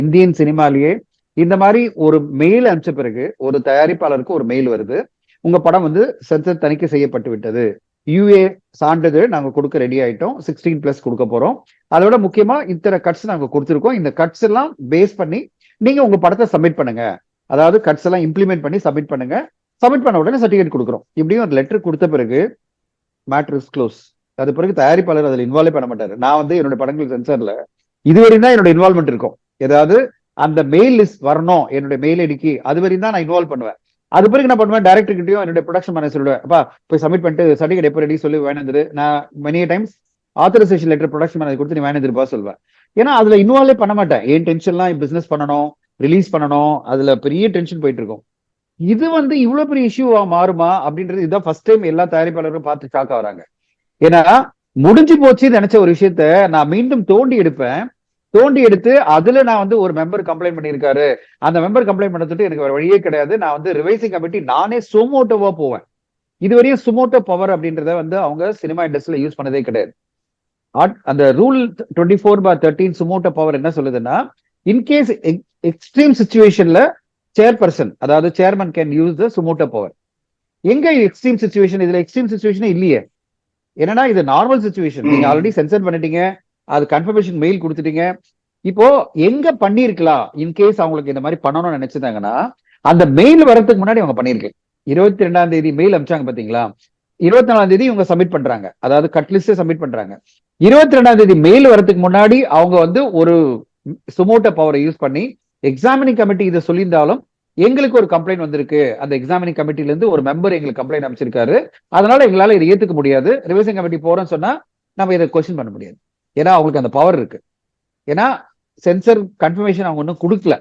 Indian சினிமாலேயே இந்த மாதிரி ஒரு மெயில் அனுப்பிச்ச பிறகு ஒரு தயாரிப்பாளருக்கு ஒரு மெயில் வருது, உங்க படம் வந்து சென்சர் தணிக்கை செய்யப்பட்டு விட்டது, யூஏ சான்றிதழ் நாங்க கொடுக்க ரெடி ஆயிட்டோம், 16+ கொடுக்க போறோம், அதோட முக்கியமா இத்தனை கட்ஸ் நாங்க கொடுத்துருக்கோம், இந்த கட்ஸ் எல்லாம் பேஸ் பண்ணி நீங்க உங்க படத்தை சப்மிட் பண்ணுங்க, அதாவது கட்ஸ் எல்லாம் இம்ப்ளிமெண்ட் பண்ணி சப்மிட் பண்ணுங்க, சப்மிட் பண்ண உடனே சர்டிஃபிகேட் கொடுக்குறோம். இப்படியும் ஒரு லெட்டர் கொடுத்த பிறகு மேட்டர் இஸ் க்ளோஸ். அது பிறகு தயாரிப்பாளர் அதில் இன்வால்வ் பண்ண மாட்டாரு. நான் வந்து என்னோட படங்கள் சென்சார்ல இதுவரையும் தான் என்னோட இன்வால்மெண்ட் இருக்கும். ஏதாவது அந்த மெயில் லிஸ்ட் வரணும் என்னோட மெயில் ஐடிக்கு, அது வரையும் தான் நான் இன்வால்வ் பண்ணுவேன். அது பிறகு என்ன பண்ணுவேன், டேரக்டர் கிட்டயும் என்னோட ப்ரொடக்ஷன் மேனேஜர் சொல்லுவேன், அப்பா போய் சப்மிட் பண்ணிட்டு சர்டிஃபிகேட் எப்போ ரெடி சொல்லி வேணுது. நான் many times authorisation letter production manager கொடுத்து நீ வேணுதுப்பா சொல்லுவேன். ஏன்னா அதுல இன்வால்வே பண்ண மாட்டேன். ஏன் டென்ஷன்லாம் பிசினஸ் பண்ணணும், ரிலீஸ் பண்ணணும், அதுல பெரிய டென்ஷன் போயிட்டு இருக்கும். இது வந்து இவ்வளவு பெரிய இஷ்யூவா மாறுமா அப்படின்றது இதுதான் ஃபர்ஸ்ட் டைம் எல்லா தயாரிப்பாளரும் பார்த்து ஷாக் ஆகுறாங்க. ஏன்னா முடிஞ்சு போச்சு நினைச்ச ஒரு விஷயத்த நான் மீண்டும் தோண்டி எடுப்பேன், தோண்டி எடுத்து அதுல நான் வந்து ஒரு மெம்பர் கம்ப்ளைண்ட் பண்ணியிருக்காரு, அந்த மெம்பர் கம்ப்ளைண்ட் பண்ணதுட்டு எனக்கு வேற வழியே கிடையாது, நான் வந்து ரிவைசிங் கமிட்டி நானே சுமோட்டோவா போவேன். இதுவரையும் சுமோட்டோ பவர் அப்படின்றத வந்து அவங்க சினிமா இண்டஸ்ட்ரியில யூஸ் பண்ணதே கிடையாது. அந்த ரூல் 24/13 சுமோட்டோ பவர் என்ன சொல்லுதுன்னா, இன்கேஸ் எக்ஸ்ட்ரீம் சிச்சுவேஷன்ல சேர்பர்சன் அதாவது chairman can use the suo motu power. எங்க எக்ஸ்ட்ரீம் சிச்சுவேஷன்? இதுல எக்ஸ்ட்ரீம் சிச்சுவேஷனே இல்லையே. என்னன்னா இது நார்மல் சிச்சுவேஷன். நீங்க ஆல்ரெடி சென்சர் பண்ணிட்டீங்க, அது கன்ஃபர்மேஷன் மெயில் கொடுத்துட்டீங்க. இப்போ எங்க பண்ணிருக்கலாம் இன்கேஸ் அவங்களுக்கு இந்த மாதிரி பண்ணணும்னு நினைச்சிருந்தாங்கன்னா, அந்த மெயில் வரதுக்கு முன்னாடி அவங்க பண்ணிருக்கேன். 22ஆம் தேதி மெயில் அனுப்பிச்சாங்க பாத்தீங்களா, 24ஆம் தேதி இவங்க சப்மிட் பண்றாங்க, அதாவது கட் லிஸ்ட் சப்மிட் பண்றாங்க. 22ஆம் தேதி மெயில் வரதுக்கு முன்னாடி அவங்க வந்து ஒரு சுமோட்டோ பவரை யூஸ் பண்ணி எக்ஸாமினிங் கமிட்டி இதை சொல்லியிருந்தாலும் எங்களுக்கு ஒரு கம்ப்ளைண்ட் வந்திருக்கு, அந்த எக்ஸாமினிங் கமிட்டில இருந்து ஒரு மெம்பர் எங்களுக்கு கம்ப்ளைண்ட் அமைச்சிருக்காரு, அதனால எங்களால இதை ஏத்துக்க முடியாது, ரிவைசிங் கமிட்டி போறோம்னு சொன்னா நம்ம இதை கொஸ்டின் பண்ண முடியாது. ஏன்னா அவங்களுக்கு அந்த பவர் இருக்கு. ஏன்னா சென்சர் கன்ஃபர்மேஷன் அவங்க ஒன்றும் கொடுக்கல,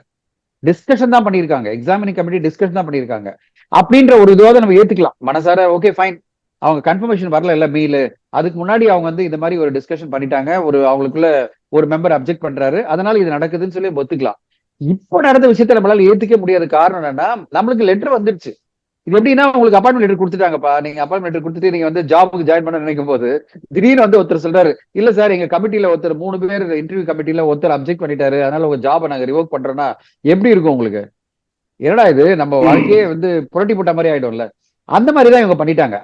டிஸ்கஷன் தான் பண்ணியிருக்காங்க, எக்ஸாமினிங் கமிட்டி டிஸ்கஷன் தான் பண்ணியிருக்காங்க. அப்படின்ற ஒரு இதுவாக நம்ம ஏத்துக்கலாம் மனசார, ஓகே ஃபைன், அவங்க கன்ஃபர்மேஷன் வரல இல்ல மெயில், அதுக்கு முன்னாடி அவங்க வந்து இந்த மாதிரி ஒரு டிஸ்கஷன் பண்ணிட்டாங்க, ஒரு அவங்களுக்குள்ள ஒரு மெம்பர் அப்செக்ட் பண்றாரு, அதனால இது நடக்குதுன்னு சொல்லி ஒத்துக்கலாம். இப்போ நடந்த விஷயத்த நம்மளால ஏத்துக்க முடியாத காரணம் என்னன்னா, நம்மளுக்கு லெட்டர் வந்துருச்சு. இது எப்படின்னா உங்களுக்கு அப்பாயின்மெண்ட் லெட்டர் கொடுத்துட்டாங்கப்பா, நீங்க அப்பாயின்மெண்ட் லெட்டர் கொடுத்துட்டு நீங்க வந்து ஜாபுக்கு ஜாயின் பண்ண நினைக்கும் போது திடீர்னு வந்து ஒருத்தர் சொல்றாரு, இல்ல சார் எங்க கமிட்டில ஒருத்தர் 3 பேர் இன்டர்வியூ கமிட்டில ஒருத்தர் அப்செக்ட் பண்ணிட்டாரு, அதனால உங்க ஜாபை நாங்க ரிவோக் பண்றோம்னா எப்படி இருக்கும் உங்களுக்கு? என்னடா இது நம்ம வாழ்க்கையே வந்து புரட்டி போட்ட மாதிரி ஆயிடும்ல. அந்த மாதிரிதான் இவங்க பண்ணிட்டாங்க.